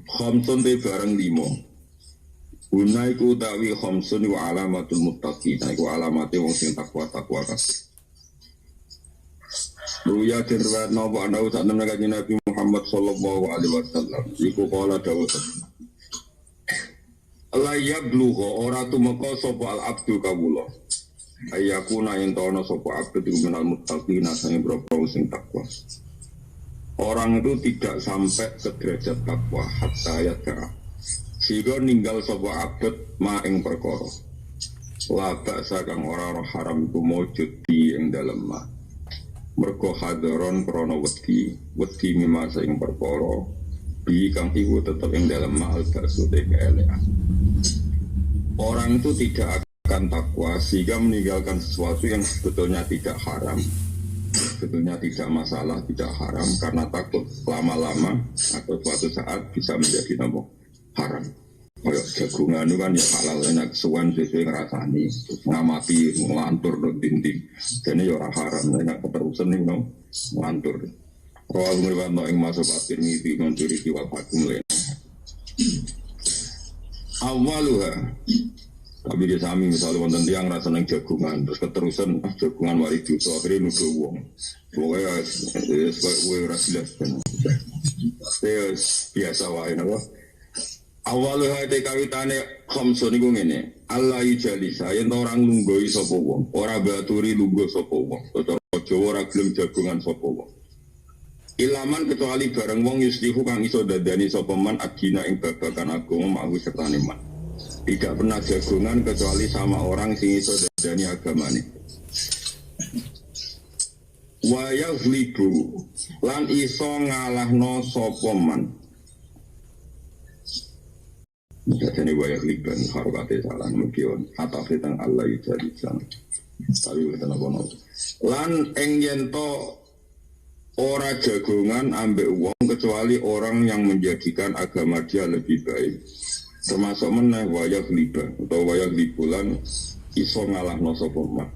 Khamsun te bareng limo. Guna iku utawi khamsun wa alamatul muttaqin. Iku alamate wong sing takwa-takwa kabeh. Ruya dirwayat napa ana sak temen kanjeng Nabi Muhammad sallallahu alaihi wasallam. Iku kala dawuh. La yablugha ora tumeka sapa al abdu kawula. Ayakuna yentono sapa abdu minal muttaqin sing boro sing takwa. Orang itu tidak sampai ke derajat takwa hatta yad'a. Sehingga ninggal sapa abad maing perkara. La ba'sa kang ora haram iku mujud di ing dalem ma. Mergo hadaron krana wedi mimasa ing perkara bi kang iku tetep ing dalem ma al-ba'su te keelekan. Orang itu tidak akan takwa sehingga meninggalkan sesuatu yang sebetulnya tidak haram. Sebetulnya tidak masalah, tidak haram karena takut lama-lama atau suatu saat bisa menjadi haram. Kayak jagungan itu kan ya halal, enak kesuwan sesuai ngerasani, ngamati, ngelantur dinding. Jadi ya orang haram, enak keterusan nih ngelantur. Rawal ngeriwan yang masuk pasir mimpi mencuri kiwal hakim lain. Awaluha, tapi dia sami misalnya wonten tiang rasa neng jagungan, terus keterusan jagungan wari juta akhirnya nuduh wong. Pokoknya gue rasilas kan. Biasa wae napa. Awaluha te kawitane khamsun iku ngene. Allah yujalisa yen orang lunggoi sapa wong, ora baturi lungguh sapa wong. Cara Jawa ora gelem jagungan sapa wong. Ilaman kecuali bareng wong yuslihu kang iso dadani sapa man adina ing babagan agama mau sertane man. Tidak pernah jagungan kecuali sama orang sing iso dadani agamane. Wa yaghlibu lan iso ngalahno sapa man. Jadi wayah liban harokate salah mungkin atau tentang Allah jadi sana. Tapi kita nak kono. Lan engyento ora jagungan ambek uang kecuali orang yang menjadikan agama dia lebih baik. Termasuk meneh wayah liban atau wayah libulan iso ngalahno sapa man.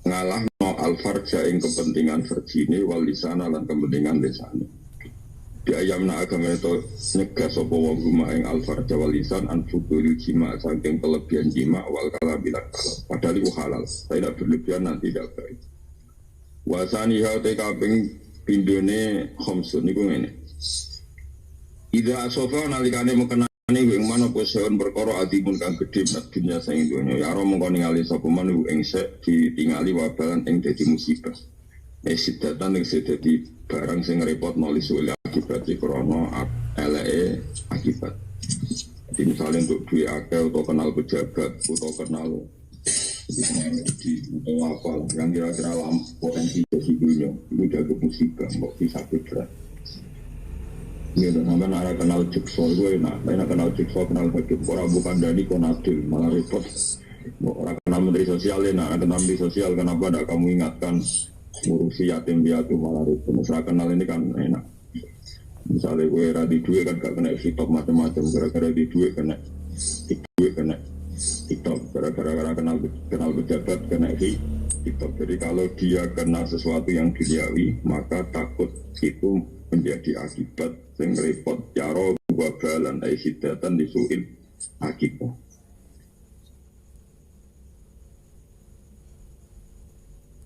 Ngalahno alfarja ing kepentingan verjine wal lisana lan kepentingan lisane. Di ayamna agama itu nyegah sapa wong rumah ing alfarja wal lisan an fudul jima saking kelebihan jima wal kalam bila kalam. Padahal itu halal, tidak berlebihan dan tidak baik. Wasani hate kaping pindone khamsun niku ngene. Ida asofa nalikane mekenane wing mana poseon perkara adimun kang gedhe nek dunya saing donya ya ora mongko ningali sapa man ing sek ditingali wabalan ing dadi musibah. Sidatan ing dadi barang sing repot nulis oleh akibat krono eleke akibat. Jadi misalnya untuk duit akeh atau kenal pejabat atau kenal atau apa yang kira-kira potensi dunia itu jago musibah kok bisa berat. Ya dan sampai arah kenal jekso gue enak kenal jekso kenal bagian orang bukan dari konadil malah repot. Orang kenal menteri sosial enak kenal menteri sosial kenapa tidak kamu ingatkan ngurusi yatim piatu malah repot. Masalah kenal ini kan enak. Misalnya gue di duit kan gak kena TikTok macam-macam, gara-gara di duit kena TikTok, gara-gara kenal pejabat kena TikTok. Jadi kalau dia kena sesuatu yang duniawi, maka takut itu menjadi akibat yang repot. Jaro wabalan aisyidatan disuil akibat.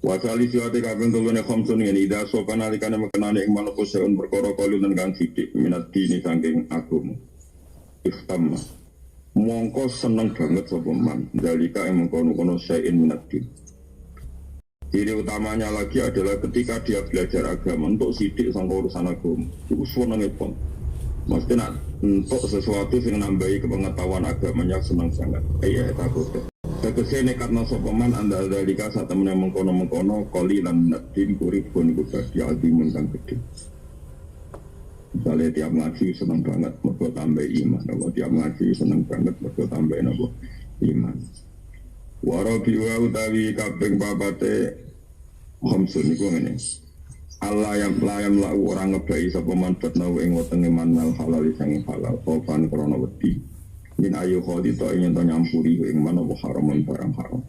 Wasali siwate kabeh tulune khamsun ngene ida sopan alikane mekenane ing manapa seun perkara kalunan kang sithik minat dini saking agama. Iftamma. Mongko seneng banget sapa man dalika ing mengkono-kono sain minat din. Ciri utamanya lagi adalah ketika dia belajar agama untuk sithik sangka urusan agama. Iku senenge pon. Mesti nak untuk sesuatu sing nambahi kepengetahuan agamanya seneng sangat. Iya takut. Tegese nekatna sapa man andal dalika sak temene mengkono-mengkono kali lan nadin kuribun iku dadi adimun kang gedhe. Misalnya tiap ngaji seneng banget mergo tambah iman, kalau tiap ngaji seneng banget mergo tambah iman. Warabi wa utawi kaping papate khamsun iku ngene. Allah yang layam lau orang ngebai sapa man batnau ing wetenge manal halal sing halal kofan krana wedi. Min ayu khodito ingin nyampuri ing mana haramun barang haram.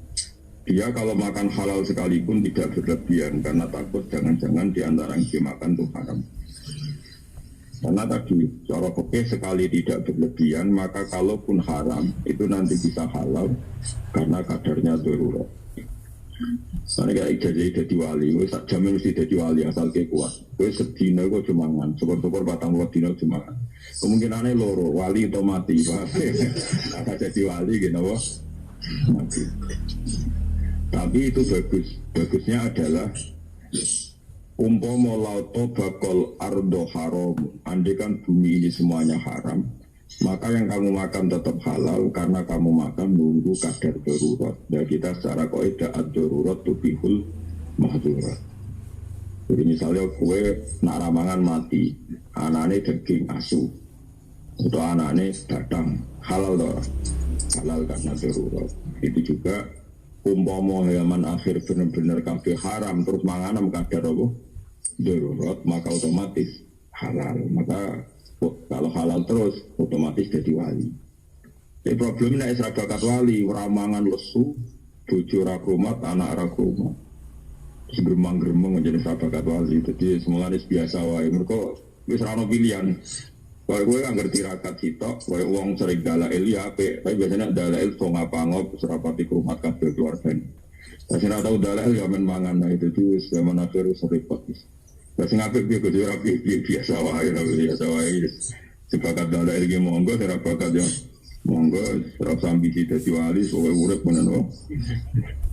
Dia kalau makan halal sekalipun tidak berlebihan karena takut jangan-jangan diantara yang dimakan itu haram. Karena tadi cara fikih sekali tidak berlebihan, maka kalaupun haram itu nanti bisa halal karena kadarnya darurat. Karena kayak jadi wali, gue jamin mesti jadi wali asal kayak kuat. Gue sedina gue cumangan, syukur-syukur batang buat dino cumangan. Kemungkinannya loro, wali atau mati, pak. Akan jadi wali gitu, mati. Tapi itu bagus. Bagusnya adalah umpama lauto bakal ardo haram, andai kan bumi ini semuanya haram, maka yang kamu makan tetap halal karena kamu makan nunggu kadar darurat. Dan kita secara kaidah ad-darurat tubihul mahdurat. Jadi misalnya kue nak ramangan mati, anane daging asu, atau anane batang, halal toh, halal karena darurat. Itu juga umpama zaman akhir benar-benar kabeh haram terus manganam kadar apa darurat, maka otomatis halal. Maka kalau halal terus otomatis jadi wali. Tapi problemnya isra bakat wali, ramangan lesu, bojo ra krumat, anak ra krumat. Terus geremang-geremeng menjadi isra bakat wali. Jadi semulanya biasa wae. Mereka wis ra ono pilihan. Kalau gue kan ngerti rakat sitok, kalau uang sering dalail ya ape, tapi biasanya dalail so ngapa-ngop, serapati kerumat kabel keluarga. Tapi saya tahu dalail ya main mangan, nah itu tuh zaman akhir seripot. Tapi ngapain dia kerja rapi biasa wae, sepakat dalail game monggo, serapakat yang monggo, serap ambisi dari wali, soalnya urep mana no,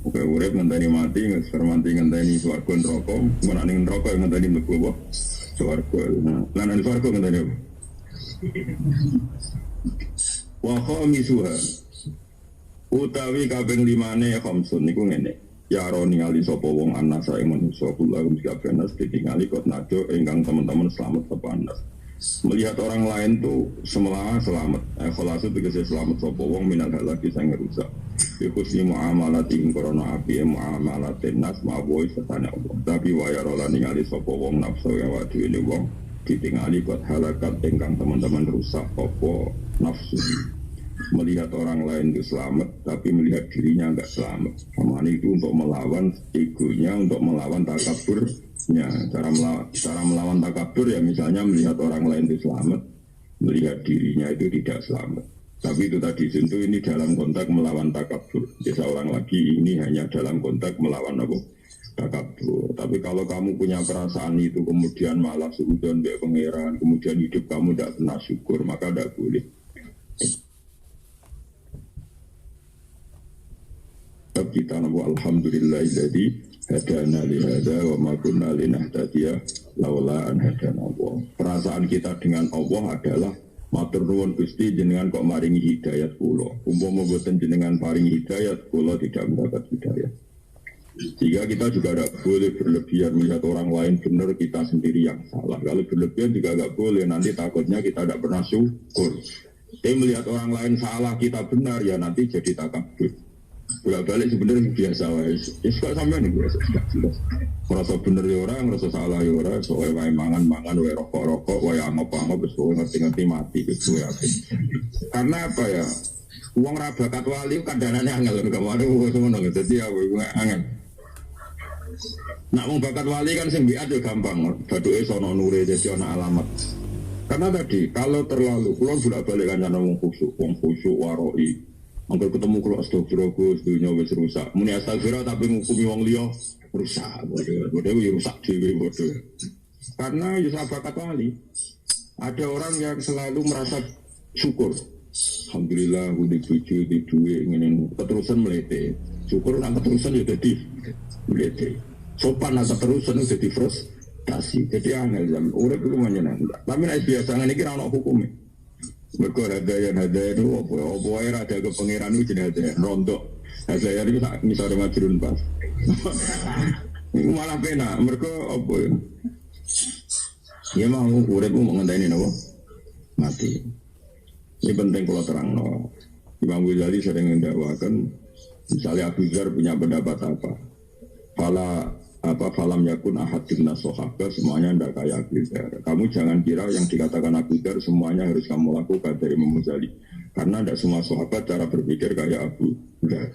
oke urep ngenteni mati, ngermanti ngenteni suarga neraka, menanding neraka ngenteni mlebu suarga, nah nanti suarga ngenteni apa? Wa khamisuha utawi kaping 5 khamsun niku ngene ya roni ali sapa wong anasa ing manusa kula kabeh nas ditingali kot najo ingkang teman-teman selamat tepanas melihat orang lain tuh semula selamat khalas itu tegese selamat sapa wong minal halaki sing rusak ikhusni muamalati korona api muamalatin nas mawoi setane Allah tapi waya rola ningali sapa wong nafsu ya wadi ini wong ditingali buat halakat engkang teman-teman rusak opo nafsu melihat orang lain itu selamat tapi melihat dirinya enggak selamat sama itu untuk melawan egonya untuk melawan takaburnya cara melawan takabur ya misalnya melihat orang lain itu selamat melihat dirinya itu tidak selamat tapi itu tadi tentu ini dalam konteks melawan takabur jadi orang lagi ini hanya dalam konteks melawan apa takabur. Tapi kalau kamu punya perasaan itu kemudian malah suudzon be pangeran, kemudian hidup kamu tidak pernah syukur, maka tidak boleh. Kita nabu alhamdulillahilladzi hadana li hadza wa ma kunna linahtadiya laula an hadana Allah. Perasaan kita dengan Allah adalah matur nuwun Gusti jenengan kok maringi hidayat kula. Umpama mboten jenengan paringi hidayat kula tidak mendapat hidayat. Sehingga kita juga tidak boleh berlebihan melihat orang lain benar kita sendiri yang salah. Kalau berlebihan juga tidak boleh, nanti takutnya kita tidak pernah syukur. Tapi melihat orang lain salah kita benar ya nanti jadi takabur. Bolak-balik sebenarnya biasa wes. Ya suka sampai nih biasa jelas. Merasa benar ya orang, merasa salah ya orang. Soalnya wae mangan-mangan, wae rokok-rokok, wae angop-angop, soalnya ngerti-ngerti mati gitu ya. Karena apa ya? Uang rabakat wali kadang-kadang angel kemarin semua nggak jadi aku angel. Nak mau bakat wali kan sing biat yo gampang, baduke sono nure dadi ana alamat. Karena tadi kalau terlalu kula bolak-balik kan ana wong khusyuk waroi. Angger ketemu kula astagfirullah Gus dunya wis rusak. Muni astagfirullah tapi ngukumi wong liya rusak. Bodoh yo rusak dhewe bodoh. Karena yo bakat wali. Ada orang yang selalu merasa syukur. Alhamdulillah aku dibuju, di duit ngene keterusan melete. Syukur nak keterusan ya dadi melete. Sopan nak keterusan itu jadi frustasi. Jadi angel zaman urip iku menyenangkan. Tapi nek biasa ngene iki ora ono hukume. Mergo hadayan itu apa wae ada ke pangeran iki jenenge hadayan rontok. Hadayan iki sak misale majrun pas. Iku malah penak mergo apa ya mau urip mau ngenteni napa mati. Ini penting kalau terang no. Imam Ghazali sering mendakwakan misalnya Abu Dzar punya pendapat falam yakun ahadun nasohaba semuanya tidak kayak Abu Dzar. Kamu jangan kira yang dikatakan Abu Dzar semuanya harus kamu lakukan dari Imam Ghazali karena tidak semua sahabat cara berpikir kayak Abu Dzar.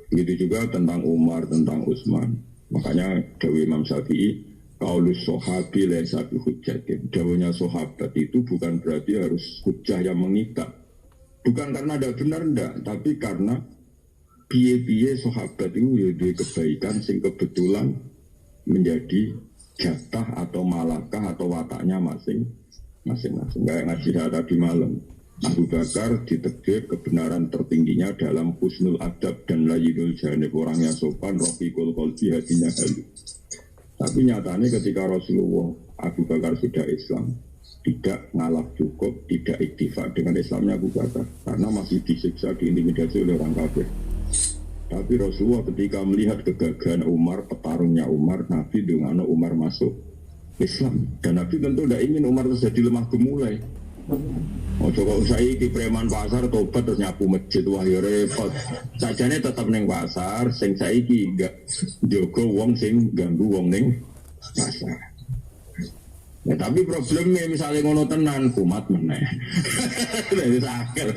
Begitu juga tentang Umar, tentang Utsman. Makanya Dewi Imam Syafi'i Qaulus sahabi laisa bi hujjatin. Dawuhnya sahabat itu bukan berarti harus hujjah yang mengikat. Bukan karena ada benar ndak, tapi karena piye-piye sahabat itu ya duwe kebaikan sing kebetulan menjadi jatah atau malakah atau wataknya masing-masing. Kayak ngaji tadi malam. Abu Bakar ditegir kebenaran tertingginya dalam husnul adab dan layyinul janib, orangnya sopan, rafiqul qalbi, hatinya halus. Tapi nyatanya ketika Rasulullah Abu Bakar sudah Islam, tidak ngalah cukup, tidak iktifak dengan Islamnya Abu Bakar karena masih disiksa, diintimidasi oleh orang kafir. Tapi Rasulullah ketika melihat kegagahan Umar, petarungnya Umar, Nabi dengan Umar masuk Islam. Dan Nabi tentu tidak ingin Umar terjadi lemah gemulai. Oh coba saiki preman pasar tobat terus nyapu masjid, wah ya repot. Sajane tetap neng pasar, sing saiki enggak jogo wong sing ganggu wong neng pasar. Ya tapi problemnya misalnya ngono tenan kumat meneh. Wis akeh.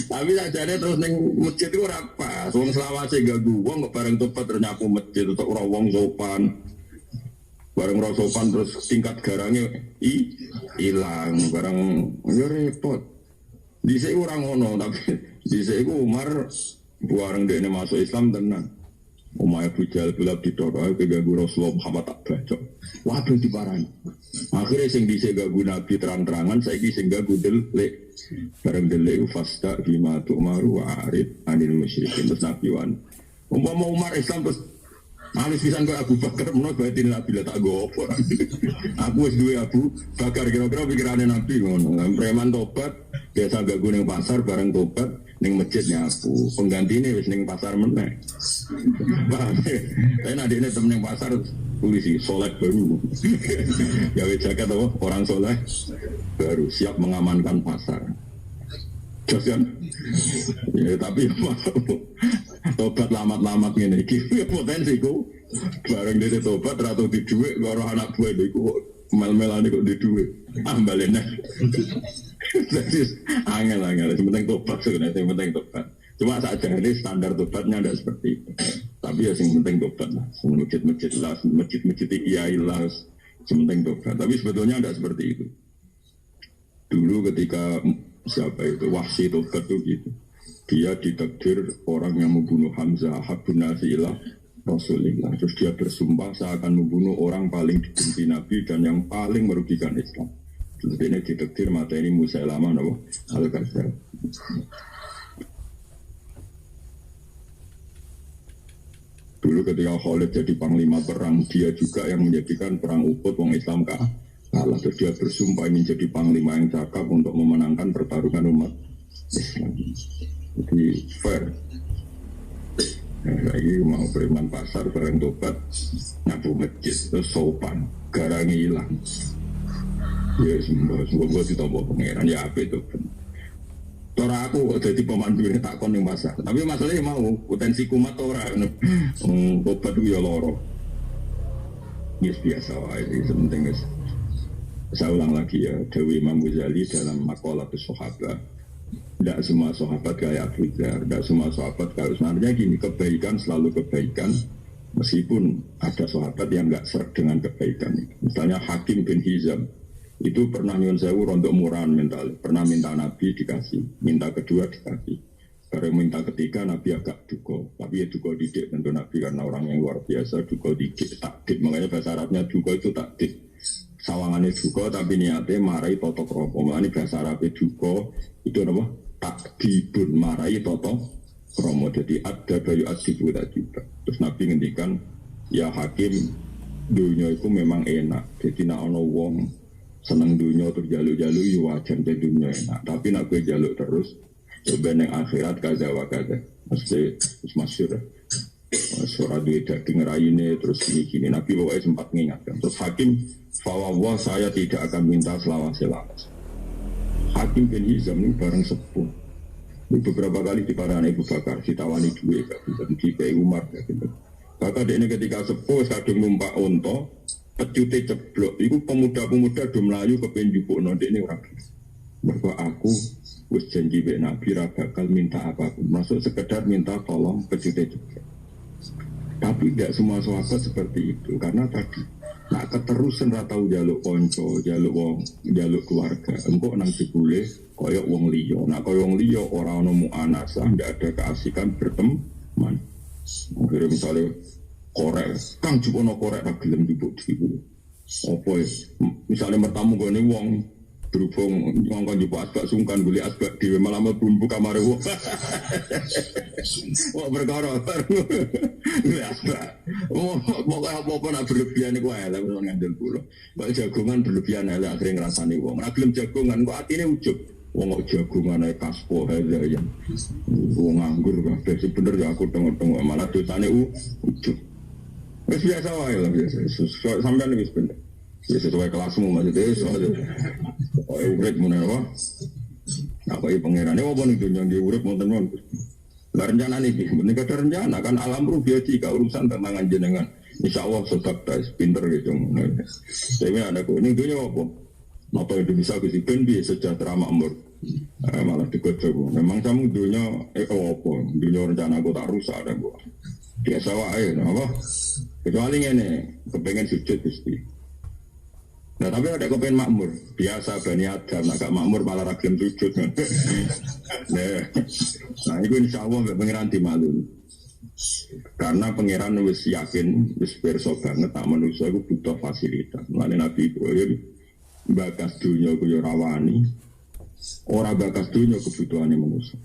Tapi sajane terus neng masjid itu ora pas. Wong selawase ganggu wong kok bareng tobat terus nyapu masjid untuk ora wong sopan. Bareng rosopan terus tingkat garangnya hilang, bareng ya repot. Dhisik orang ngono, tapi dhisik iku Umar bareng dekne masuk Islam tenan. Umar Abu Jahal gelap ditoro ke ganggu Rasulullah Muhammad tak bacok. Waduh diparani. Akhirnya sing dhisik ganggu Nabi terang-terangan, saiki sing ganggu delik. Bareng delik fasta bima tu'maru wa arid anil musyrikin. Terus Nabi wan. Umpama Umar Islam terus alis pisan kok Abu Bakar menurut berarti Nabi lah tak gopo. Aku wis duwe Abu Bakar kira-kira pikirane Nabi ngono. Preman tobat biasa gak ning pasar bareng tobat ning masjid nyapu. Penggantine wis ning pasar meneh. Paham. Tapi adine temen ning pasar polisi soleh baru. Gawe jaket apa orang soleh baru siap mengamankan pasar. Jos kan? Ya tapi tobat lamat-lamat ngene iki potensi ku bareng dhewe tobat ra tau di dhuwit karo anak buah iku mel-melane kok di dhuwit balene. Jadi angel-angel penting tobat sebenarnya yang penting tobat. Cuma saja ini standar tobatnya tidak seperti itu. Tapi ya yang penting tobat lah. Masjid-masjid lah, masjid-masjid kiai lah, yang penting tobat. Tapi sebetulnya tidak seperti itu. Dulu ketika siapa itu Wahsy tobat tuh gitu. Dia ditakdir orang yang membunuh Hamzah habun nasilah Rasulullah. Terus dia bersumpah saya akan membunuh orang paling dibenci Nabi dan yang paling merugikan Islam. Terus ini ditakdir mata ini Musailamah Al-Kadzdzab. Dulu ketika Khalid jadi panglima perang, dia juga yang menjadikan perang Uhud wong Islam kalah. Terus dia bersumpah ingin jadi panglima yang cakap untuk memenangkan pertarungan umat Islam. Jadi fair. Lagi mau preman pasar bareng tobat nyapu masjid terus sopan garangnya hilang. Ya semoga ditompo pangeran ya apa itu. Tora aku jadi pemandu ini takon yang pasar. Tapi masalahnya mau potensi kumat orang tobat itu ya loro. Yes biasa ini sementing guys. Saya ulang lagi ya, Dewi Imam Ghazali dalam Maqalatus Sahabat. Tidak semua sahabat kayak Abu Dzar, tidak semua sahabat kayak sebenarnya gini, kebaikan selalu kebaikan, meskipun ada sahabat yang nggak seret dengan kebaikan. Misalnya Hakim bin Hizam, itu pernah nyuwun sewu rontok murahan mental, pernah minta Nabi dikasih, minta kedua dikasih. Baru minta ketiga Nabi agak duko, tapi ya duko didik tentu Nabi karena orang yang luar biasa, duko didik, takdik, makanya bahasa Arabnya duko itu takdik. Sawangannya duko tapi niatnya marai toto kropo, makanya bahasa Arabnya duko itu apa? Takdibun marai toto kromo, jadi ada bayu adibu tadi. Terus Nabi ngendikan ya Hakim dunia itu memang enak, jadi nak ono wong seneng dunia terus jaluk-jaluk ya wajar jadi dunia enak, tapi nak gue jaluk terus sebenarnya akhirat kaza wa kaza mesti masyur suara duit daging raine terus gini Nabi pokoknya sempat mengingatkan. Terus Hakim fawawah saya tidak akan minta selawas-selawas. Hakim bin Hizam ini bareng sepuh. Beberapa kali di parahan Ibu Bakar ditawani duit dan di P. Umar gitu. Bahkan ini ketika sepuh kadung numpak onto pecute ceblok itu pemuda-pemuda do mlayu kepen njupukno ndekne ora. Mergo aku wis janji mek Nabi ra bakal minta apapun, masuk sekedar minta tolong pecute ceblok. Tapi tidak semua sahabat seperti itu karena tadi Nak keterusan ra tau jaluk konco, jaluk wong, jaluk keluarga. Engko nang jebule koyok wong liya. Nak koyok wong liya ora ono muanasah, ndak ada keasikan berteman. Akhirnya misalnya korek, kang jupono korek ra gelem dibuk dibu. Apa ya? Misalnya bertamu gone wong berhubung ngongkon jupuk asbak sungkan guli asbak dhewe malah bumbu kamare wong. Wah berkara guli asbak. Pokoke apa nak berlebihan iku ae lha ngandel kula. Kok jagongan berlebihan ae akhire ngrasani wong. Ora gelem jagongan kok atine ujug. Wong kok jagongan ae kaspo ae ya. Wong nganggur kabeh sing bener ya aku tengok-tengok malah dosane ujug. Wis biasa wae lah biasa. Sampeyan wis bener. Ya sesuai kelasmu maksudnya soalnya urip mana apa? Apa ini pengirannya apa nih dunia dia urip mau tenon? Lah rencana nih, mending ada rencana kan alam rubiati kau urusan tantangan jenengan. Insya Allah sebab tes pinter gitu. Tapi ada kau ini dunia apa? Apa itu bisa kesipen bi sejahtera makmur. Malah dikocok. Memang kamu dunia apa? Dunia rencana aku tak rusak ada gua. Biasa wae, apa? Kecuali ini kepengen sujud pasti. Nah tapi ada kepengen makmur, biasa Bani Adam, agak makmur malah ragam sujud. Nah itu insya Allah gak pengiran dimalu. Karena pengiran wis yakin, wis perso banget tak manusia itu butuh fasilitas. Mulai Nabi Ibrahim bakas dunia ku rawani, orang bakas dunia kebutuhannya manusia.